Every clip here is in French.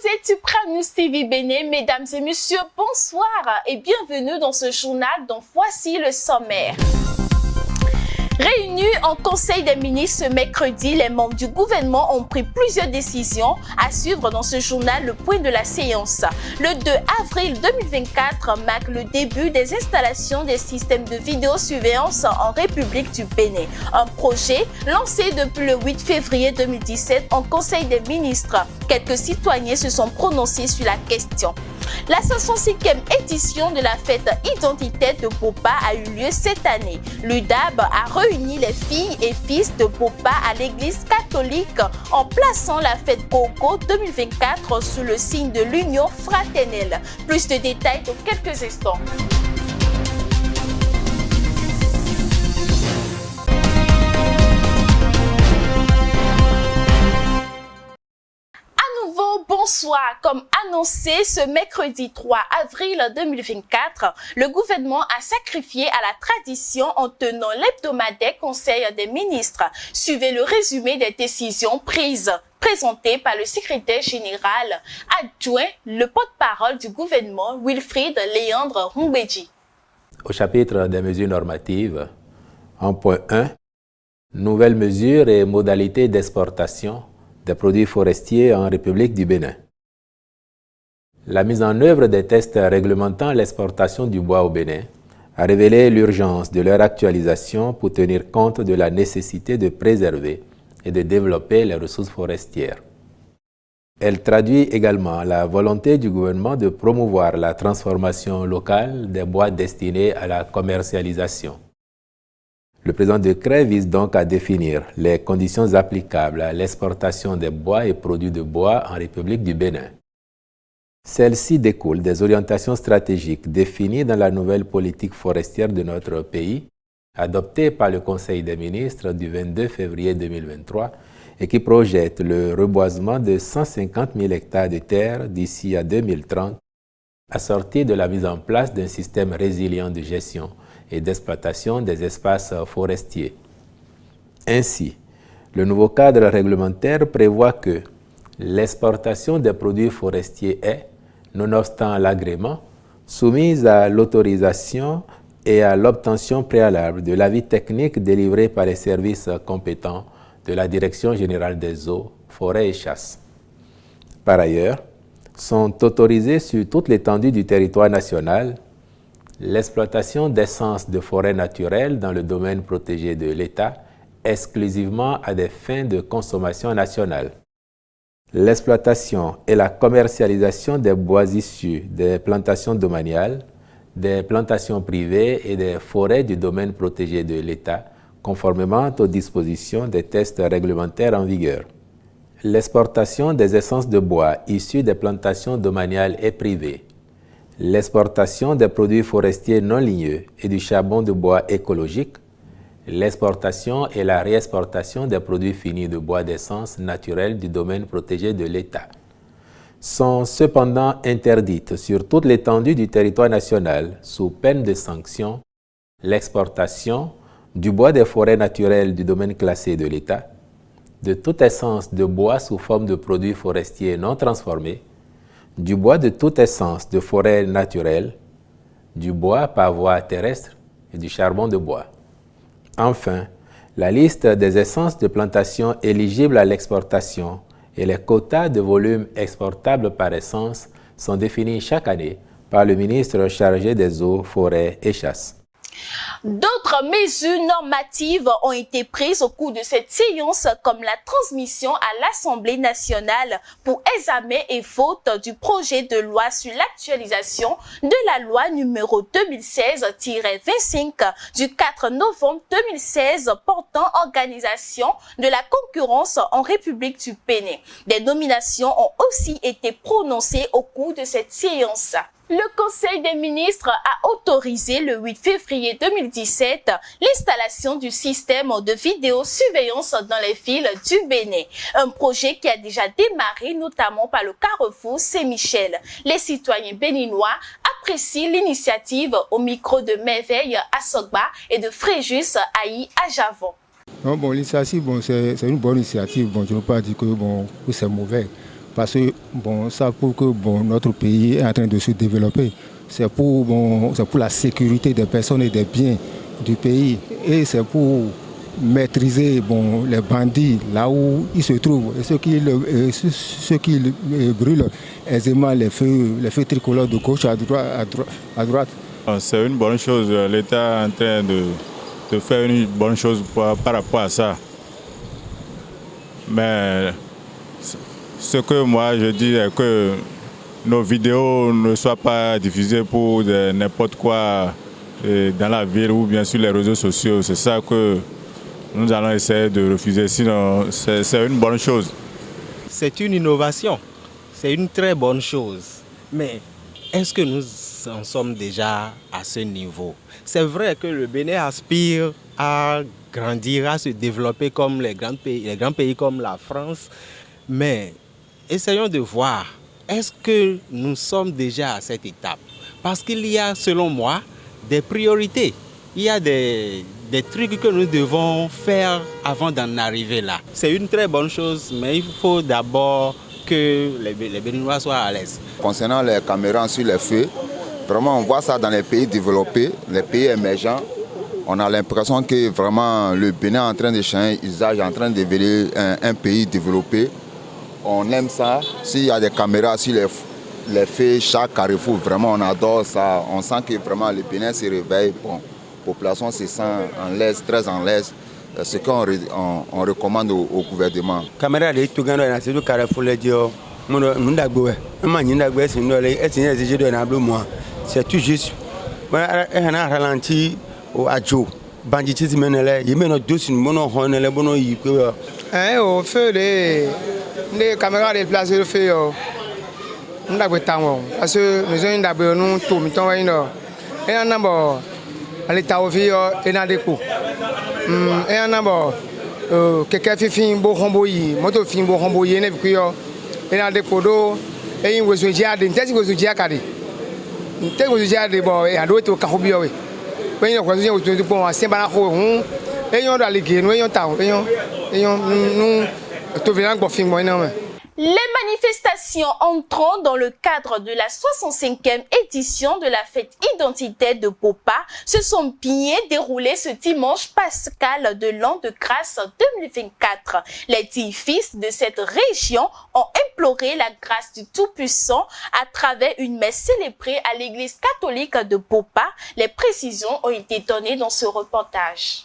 Vous êtes Suprême News TV Bénin, mesdames et messieurs, bonsoir et bienvenue dans ce journal dont voici le sommaire. Réunis en Conseil des ministres ce mercredi, les membres du gouvernement ont pris plusieurs décisions à suivre dans ce journal le point de la séance. Le 2 avril 2024 marque le début des installations des systèmes de vidéosurveillance en République du Bénin. Un projet lancé depuis le 8 février 2017 en Conseil des ministres. Quelques citoyens se sont prononcés sur la question. La 65e édition de la fête identitaire de Bopa a eu lieu cette année. L'UDAB a réuni les filles et fils de Bopa à l'église catholique en plaçant la fête Gogo 2024 sous le signe de l'union fraternelle. Plus de détails dans quelques instants. Bonsoir. Comme annoncé ce mercredi 3 avril 2024, le gouvernement a sacrifié à la tradition en tenant l'hebdomadaire Conseil des ministres. Suivez le résumé des décisions prises, présentées par le secrétaire général adjoint, le porte-parole du gouvernement, Wilfried Léandre Humbedji. Au chapitre des mesures normatives, en point 1, nouvelles mesures et modalités d'exportation des produits forestiers en République du Bénin. La mise en œuvre des tests réglementant l'exportation du bois au Bénin a révélé l'urgence de leur actualisation pour tenir compte de la nécessité de préserver et de développer les ressources forestières. Elle traduit également la volonté du gouvernement de promouvoir la transformation locale des bois destinés à la commercialisation. Le présent décret vise donc à définir les conditions applicables à l'exportation des bois et produits de bois en République du Bénin. Celles-ci découlent des orientations stratégiques définies dans la nouvelle politique forestière de notre pays, adoptée par le Conseil des ministres du 22 février 2023 et qui projette le reboisement de 150 000 hectares de terre d'ici à 2030, assorti de la mise en place d'un système résilient de gestion et d'exploitation des espaces forestiers. Ainsi, le nouveau cadre réglementaire prévoit que l'exportation des produits forestiers est, nonobstant l'agrément, soumise à l'autorisation et à l'obtention préalable de l'avis technique délivré par les services compétents de la Direction générale des eaux, forêts et chasse. Par ailleurs, sont autorisées sur toute l'étendue du territoire national l'exploitation d'essences de forêts naturelles dans le domaine protégé de l'État exclusivement à des fins de consommation nationale. L'exploitation et la commercialisation des bois issus des plantations domaniales, des plantations privées et des forêts du domaine protégé de l'État, conformément aux dispositions des tests réglementaires en vigueur. L'exportation des essences de bois issues des plantations domaniales et privées, l'exportation des produits forestiers non ligneux et du charbon de bois écologique, l'exportation et la réexportation des produits finis de bois d'essence naturelle du domaine protégé de l'État sont cependant interdites sur toute l'étendue du territoire national sous peine de sanction l'exportation du bois des forêts naturelles du domaine classé de l'État, de toute essence de bois sous forme de produits forestiers non transformés, du bois de toute essence de forêt naturelle, du bois par voie terrestre et du charbon de bois. Enfin, la liste des essences de plantation éligibles à l'exportation et les quotas de volume exportables par essence sont définis chaque année par le ministre chargé des eaux, forêts et chasse. D'autres mesures normatives ont été prises au cours de cette séance, comme la transmission à l'Assemblée nationale pour examen et vote du projet de loi sur l'actualisation de la loi numéro 2016-25 du 4 novembre 2016 portant organisation de la concurrence en République du Bénin. Des nominations ont aussi été prononcées au cours de cette séance. Le Conseil des ministres a autorisé le 8 février 2017 l'installation du système de vidéosurveillance dans les villes du Bénin. Un projet qui a déjà démarré notamment par le Carrefour Saint-Michel. Les citoyens béninois apprécient l'initiative au micro de Merveille à Sogba et de Fréjus Aïe à Javon. Non, bon, l'initiative, c'est une bonne initiative. Bon, je ne veux pas dire que c'est mauvais. Parce que ça prouve que notre pays est en train de se développer. C'est pour la sécurité des personnes et des biens du pays. Et c'est pour maîtriser les bandits là où ils se trouvent. Et ceux qui brûlent aisément les feux tricolores de gauche à droite. C'est une bonne chose. L'État est en train de faire une bonne chose par rapport à ça. Mais ce que moi je dis est que nos vidéos ne soient pas diffusées pour n'importe quoi dans la ville ou bien sur les réseaux sociaux. C'est ça que nous allons essayer de refuser. Sinon, c'est une bonne chose. C'est une innovation. C'est une très bonne chose. Mais est-ce que nous en sommes déjà à ce niveau? C'est vrai que le Bénin aspire à grandir, à se développer comme les grands pays comme la France. Mais essayons de voir, est-ce que nous sommes déjà à cette étape? Parce qu'il y a, selon moi, des priorités. Il y a des trucs que nous devons faire avant d'en arriver là. C'est une très bonne chose, mais il faut d'abord que les Béninois soient à l'aise. Concernant les caméras sur les feux, vraiment on voit ça dans les pays développés, les pays émergents. On a l'impression que vraiment le Bénin est en train de changer usage, en train de devenir un pays développé. On aime ça. S'il y a des caméras sur les feux, chaque carrefour, vraiment on adore ça. On sent que vraiment le Bénin se réveille. La population se sent en l'aise, très en l'aise. Ce qu'on recommande au gouvernement. Caméra de tout gagner dans ce carrefour les dio. C'est tout juste. On a ralenti au adjo. Banditisme là, il mène deux sur mon on les bono y que. Au feu les caméras déplacées le feu. On a besoin parce que nous avons d'abord nous tout mi temps et on a bon l'état au feu et dans des coups. Et on a bon quelqu'un fait fin beau remboyer, moto fin beau remboyer ne puis et dans des podos et il vous dit à des têtes vous dit à cadre. Tête vous dit à des bon et à l'autre au carobio. Et on continue au tout bon à Saint-Banaco et on doit aller nous et on t'a et nous tout venant pour fin moi non. Les manifestations entrant dans le cadre de la 65e édition de la fête identitaire de Bopa se sont bien déroulées ce dimanche pascal de l'an de grâce 2024. Les 10 fils de cette région ont imploré la grâce du Tout-Puissant à travers une messe célébrée à l'église catholique de Bopa. Les précisions ont été données dans ce reportage.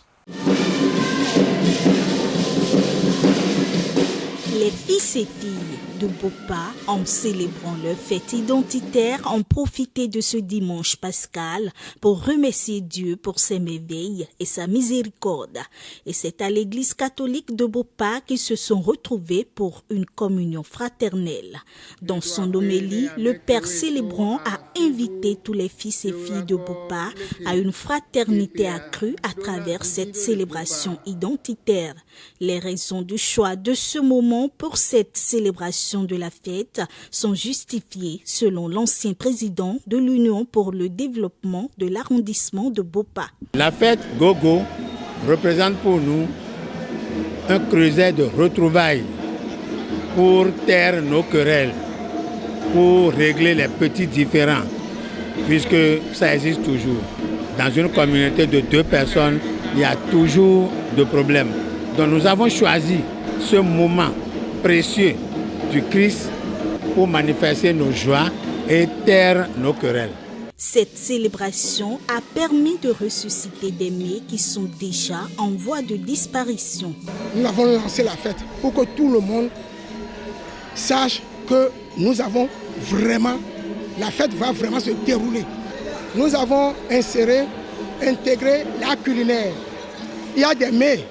Les fils et filles de Bopa, en célébrant leur fête identitaire, ont profité de ce dimanche pascal pour remercier Dieu pour ses merveilles et sa miséricorde. Et c'est à l'église catholique de Bopa qu'ils se sont retrouvés pour une communion fraternelle. Dans son homélie, le père célébrant a invité tous les fils et filles de Bopa à une fraternité accrue à travers cette célébration identitaire. Les raisons du choix de ce moment pour cette célébration de la fête sont justifiées selon l'ancien président de l'Union pour le développement de l'arrondissement de Bopa. La fête Gogo représente pour nous un creuset de retrouvailles pour taire nos querelles, pour régler les petits différends, puisque ça existe toujours. Dans une communauté de 2 personnes, il y a toujours des problèmes. Donc nous avons choisi ce moment précieux du Christ pour manifester nos joies et taire nos querelles. Cette célébration a permis de ressusciter des mets qui sont déjà en voie de disparition. Nous avons lancé la fête pour que tout le monde sache que nous avons vraiment, la fête va vraiment se dérouler. Nous avons intégré la culinaire. Il y a des mets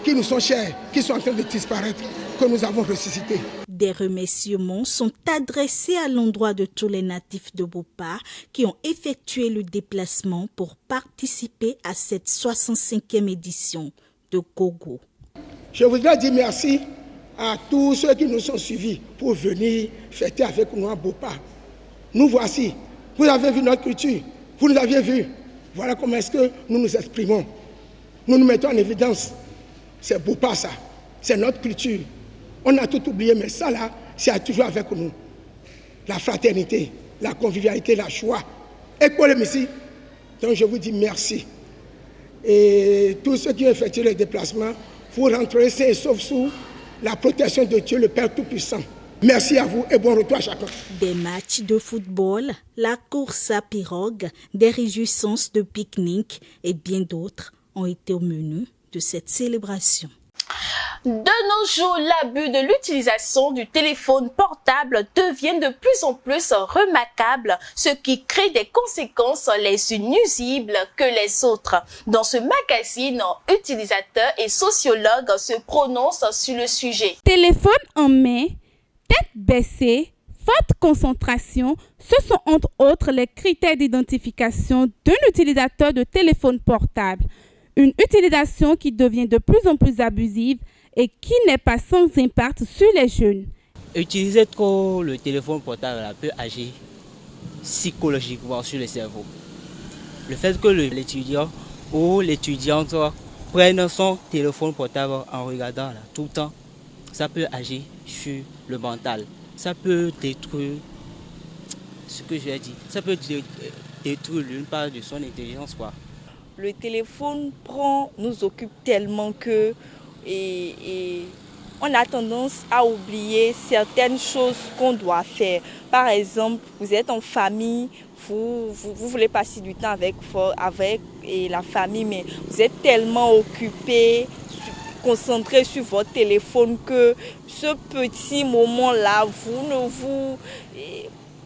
qui nous sont chers, qui sont en train de disparaître, que nous avons ressuscités. Des remerciements sont adressés à l'endroit de tous les natifs de Bopa qui ont effectué le déplacement pour participer à cette 65e édition de Gogo. Je voudrais dire merci à tous ceux qui nous ont suivis pour venir fêter avec nous à Bopa. Nous voici, vous avez vu notre culture, vous nous aviez vu. Voilà comment est-ce que nous nous exprimons. Nous nous mettons en évidence. C'est Bopa ça, c'est notre culture. On a tout oublié, mais ça là, c'est toujours avec nous. La fraternité, la convivialité, la joie. Et pour les ici, donc je vous dis merci. Et tous ceux qui ont effectué le déplacement, vous rentrez sains et saufs sous la protection de Dieu, le Père Tout-Puissant. Merci à vous et bon retour à chacun. Des matchs de football, la course à pirogue, des réjouissances de pique-nique et bien d'autres ont été au menu de cette célébration. De nos jours, l'abus de l'utilisation du téléphone portable devient de plus en plus remarquable, ce qui crée des conséquences les unes nuisibles que les autres. Dans ce magazine, utilisateurs et sociologues se prononcent sur le sujet. Téléphone en main, tête baissée, forte concentration, ce sont entre autres les critères d'identification d'un utilisateur de téléphone portable. Une utilisation qui devient de plus en plus abusive et qui n'est pas sans impact sur les jeunes. Utiliser trop le téléphone portable peut agir psychologiquement sur le cerveau. Le fait que l'étudiant ou l'étudiante prenne son téléphone portable en regardant tout le temps, ça peut agir sur le mental. Ça peut détruire ce que j'ai dit. Ça peut détruire une part de son intelligence, quoi. Le téléphone nous occupe tellement que on a tendance à oublier certaines choses qu'on doit faire. Par exemple, vous êtes en famille, vous voulez passer du temps avec la famille, mais vous êtes tellement occupé, concentré sur votre téléphone que ce petit moment-là,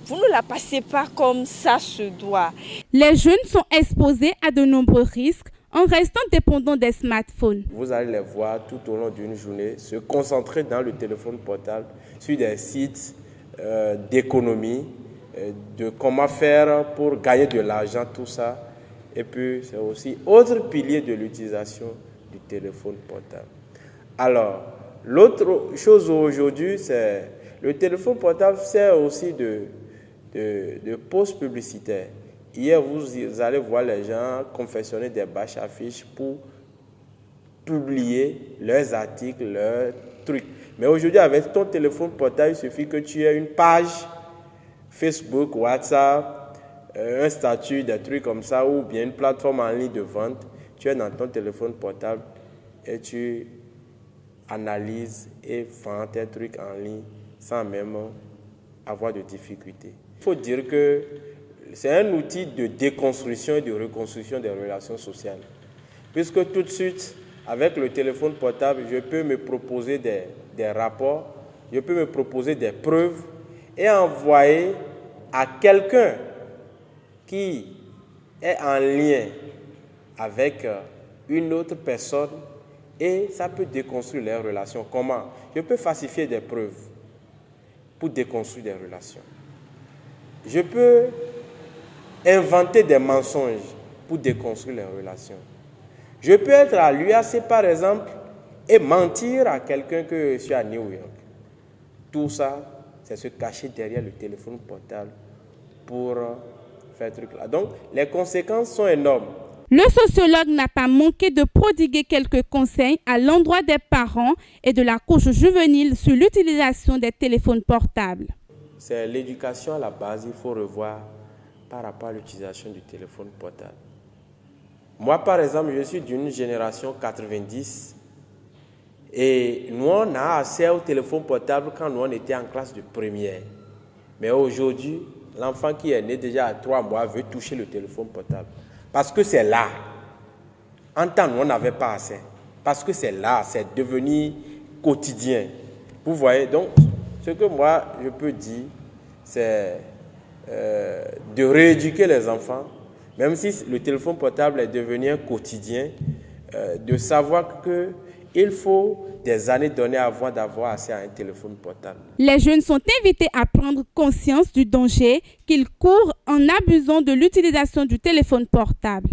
vous ne la passez pas comme ça se doit. Les jeunes sont exposés à de nombreux risques en restant dépendants des smartphones. Vous allez les voir tout au long d'une journée se concentrer dans le téléphone portable sur des sites d'économie, de comment faire pour gagner de l'argent, tout ça. Et puis c'est aussi autre pilier de l'utilisation du téléphone portable. Alors, l'autre chose aujourd'hui, c'est le téléphone portable sert aussi de posts publicitaires. Hier, vous allez voir les gens confectionner des bâches affiches pour publier leurs articles, leurs trucs. Mais aujourd'hui, avec ton téléphone portable, il suffit que tu aies une page Facebook, WhatsApp, un statut, des trucs comme ça, ou bien une plateforme en ligne de vente. Tu es dans ton téléphone portable et tu analyses et vends tes trucs en ligne sans même avoir de difficultés. Il faut dire que c'est un outil de déconstruction et de reconstruction des relations sociales. Puisque tout de suite, avec le téléphone portable, je peux me proposer des rapports, je peux me proposer des preuves et envoyer à quelqu'un qui est en lien avec une autre personne et ça peut déconstruire les relations. Comment? Je peux falsifier des preuves pour déconstruire des relations. Je peux inventer des mensonges pour déconstruire les relations. Je peux être à l'UAC, par exemple, et mentir à quelqu'un que je suis à New York. Tout ça, c'est se cacher derrière le téléphone portable pour faire ce truc-là. Donc, les conséquences sont énormes. Le sociologue n'a pas manqué de prodiguer quelques conseils à l'endroit des parents et de la couche juvénile sur l'utilisation des téléphones portables. C'est l'éducation à la base, il faut revoir par rapport à l'utilisation du téléphone portable. Moi, par exemple, je suis d'une génération 90 et nous, on a accès au téléphone portable quand nous, on était en classe de première. Mais aujourd'hui, l'enfant qui est né déjà à 3 mois veut toucher le téléphone portable. Parce que c'est là. En temps, nous, on n'avait pas assez. Parce que c'est là, c'est devenu quotidien. Vous voyez, donc, ce que moi, je peux dire, c'est de rééduquer les enfants, même si le téléphone portable est devenu un quotidien, de savoir qu'il faut des années données avant d'avoir accès à un téléphone portable. Les jeunes sont invités à prendre conscience du danger qu'ils courent en abusant de l'utilisation du téléphone portable.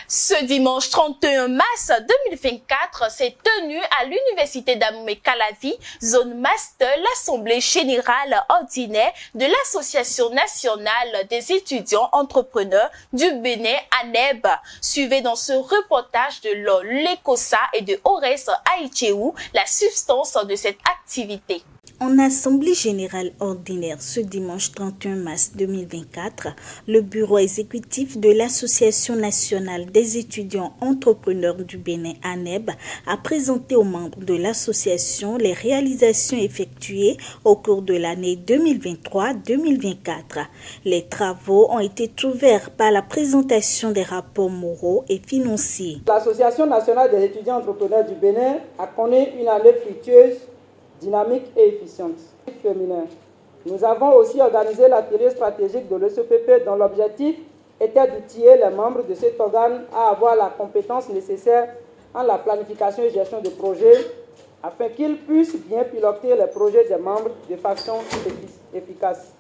Ce dimanche 31 mars 2024 s'est tenue à l'Université d'Abomey-Calavi, zone master, l'Assemblée générale ordinaire de l'Association nationale des étudiants entrepreneurs du Bénin, ANEB. Suivez dans ce reportage de l'ECOSA et de Ores Aïtchéou la substance de cette activité. En Assemblée générale ordinaire ce dimanche 31 mars 2024, le bureau exécutif de l'Association nationale des étudiants entrepreneurs du Bénin, ANEB, a présenté aux membres de l'association les réalisations effectuées au cours de l'année 2023-2024. Les travaux ont été ouverts par la présentation des rapports moraux et financiers. L'Association nationale des étudiants entrepreneurs du Bénin a connu une année fructueuse, dynamique et efficiente. Féminin. Nous avons aussi organisé l'atelier stratégique de l'ECPP dont l'objectif était d'outiller les membres de cet organe à avoir la compétence nécessaire en la planification et gestion de projets afin qu'ils puissent bien piloter les projets des membres de façon efficace.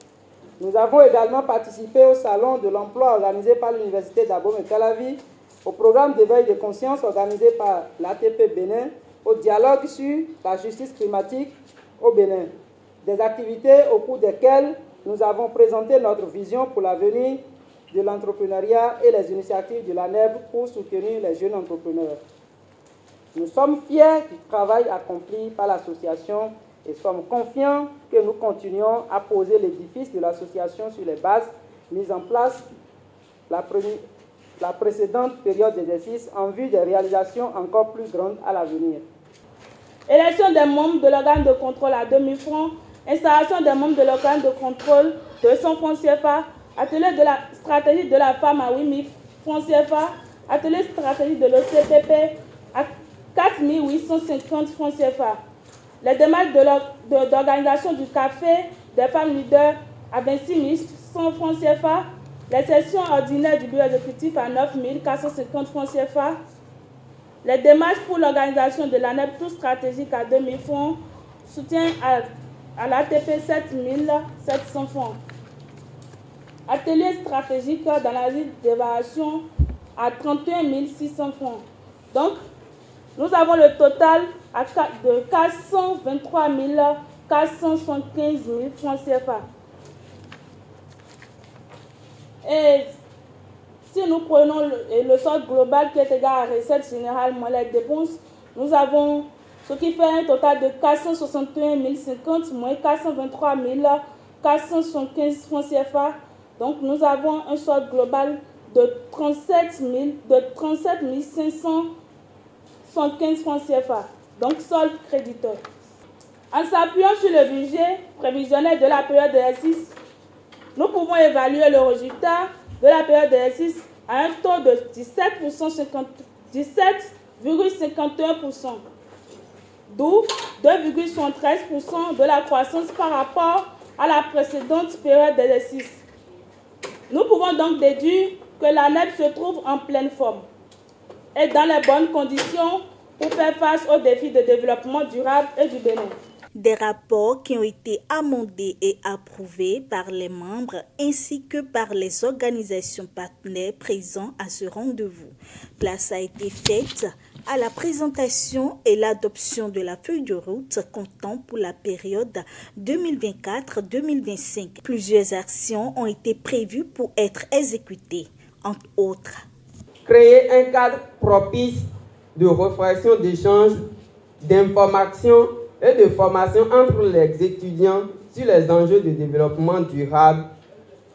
Nous avons également participé au salon de l'emploi organisé par l'Université d'Abom et Calavi, au programme d'éveil de conscience organisé par l'ATP Bénin, au dialogue sur la justice climatique au Bénin. Des activités au cours desquelles nous avons présenté notre vision pour l'avenir de l'entrepreneuriat et les initiatives de l'ANEB pour soutenir les jeunes entrepreneurs. Nous sommes fiers du travail accompli par l'association et sommes confiants que nous continuons à poser l'édifice de l'association sur les bases mises en place la précédente période d'exercice en vue des réalisations encore plus grandes à l'avenir. Élection des membres de l'organe de contrôle à 2000 francs, installation des membres de l'organe de contrôle 200 francs CFA, atelier de la stratégie de la femme à 8000 francs CFA, atelier stratégie de l'OCPP à 4850 francs CFA. Les démarches d'organisation du café des femmes leaders à 26 100 francs CFA, les sessions ordinaires du bureau exécutif à 9 450 francs CFA, les démarches pour l'organisation de l'ANEB tout stratégique à 2000 francs, soutien à l'ATP 7700 francs. Atelier stratégique d'analyse d'évaluation à 31 600 francs. Donc, nous avons le total de 423 475 francs CFA. Et si nous prenons le solde global qui est égal à recette générale moins les dépenses, nous avons ce qui fait un total de 461 050 moins 423 475 francs CFA. Donc nous avons un solde global de 37 575 francs CFA. Donc solde créditeur. En s'appuyant sur le budget prévisionnel de la période d'exercice, nous pouvons évaluer le résultat de la période d'exercice à un taux de 17,51%, d'où 2,73% de la croissance par rapport à la précédente période d'exercice. Nous pouvons donc déduire que l'ANEB se trouve en pleine forme et dans les bonnes conditions pour faire face aux défis de développement durable et du Bénin. Des rapports qui ont été amendés et approuvés par les membres ainsi que par les organisations partenaires présents à ce rendez-vous. Place a été faite à la présentation et l'adoption de la feuille de route comptant pour la période 2024-2025. Plusieurs actions ont été prévues pour être exécutées, entre autres. Créer un cadre propice de réflexion, d'échange, d'information et de formation entre les étudiants sur les enjeux de développement durable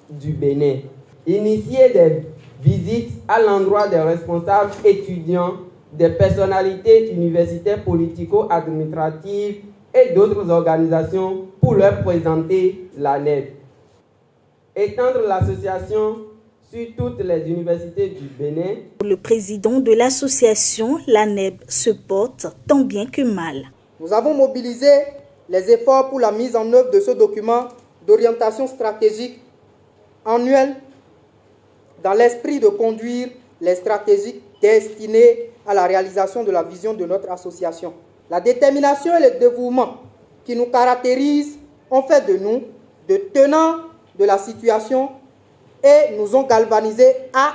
du Bénin. Initier des visites à l'endroit des responsables étudiants, des personnalités universitaires politico-administratives et d'autres organisations pour leur présenter l'ANEB. Étendre l'association sur toutes les universités du Bénin. Le président de l'association, l'ANEB, se porte tant bien que mal. Nous avons mobilisé les efforts pour la mise en œuvre de ce document d'orientation stratégique annuel dans l'esprit de conduire les stratégies destinées à la réalisation de la vision de notre association. La détermination et le dévouement qui nous caractérisent ont fait de nous de tenants de la situation et nous ont galvanisés à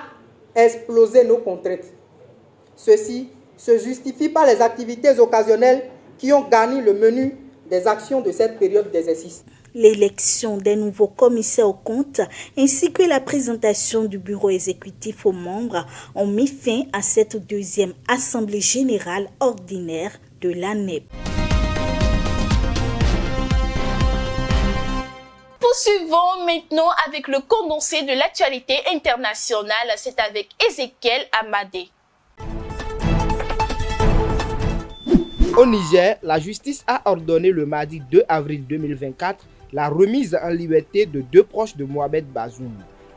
exploser nos contraintes. Ceci se justifie par les activités occasionnelles qui ont garni le menu des actions de cette période d'exercice. L'élection des nouveaux commissaires aux comptes ainsi que la présentation du bureau exécutif aux membres ont mis fin à cette deuxième assemblée générale ordinaire de l'ANEB. Poursuivons maintenant avec le condensé de l'actualité internationale. C'est avec Ezekiel Amadé. Au Niger, la justice a ordonné le mardi 2 avril 2024 la remise en liberté de 2 proches de Mohamed Bazoum.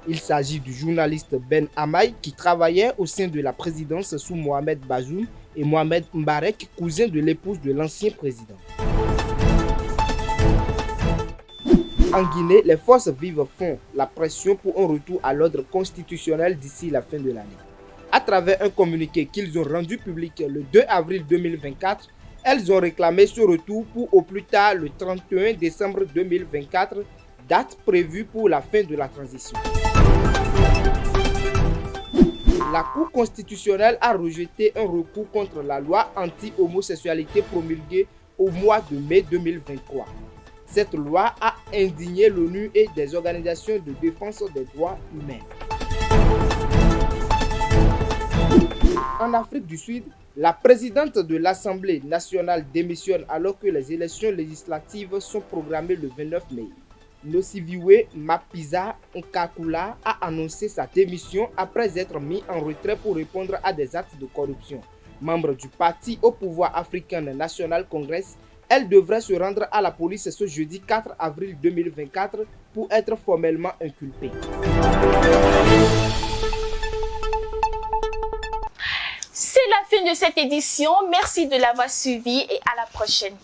Il s'agit du journaliste Ben Amaï qui travaillait au sein de la présidence sous Mohamed Bazoum et Mohamed Mbarek, cousin de l'épouse de l'ancien président. En Guinée, les forces vives font la pression pour un retour à l'ordre constitutionnel d'ici la fin de l'année. À travers un communiqué qu'ils ont rendu public le 2 avril 2024, elles ont réclamé ce retour pour au plus tard le 31 décembre 2024, date prévue pour la fin de la transition. La Cour constitutionnelle a rejeté un recours contre la loi anti-homosexualité promulguée au mois de mai 2023. Cette loi a indigné l'ONU et des organisations de défense des droits humains. En Afrique du Sud, la présidente de l'Assemblée nationale démissionne alors que les élections législatives sont programmées le 29 mai. Nosiviwe Mapiza Nkakula a annoncé sa démission après être mis en retrait pour répondre à des actes de corruption. Membre du parti au pouvoir African National Congress, elle devrait se rendre à la police ce jeudi 4 avril 2024 pour être formellement inculpée. C'est la fin de cette édition. Merci de l'avoir suivi et à la prochaine.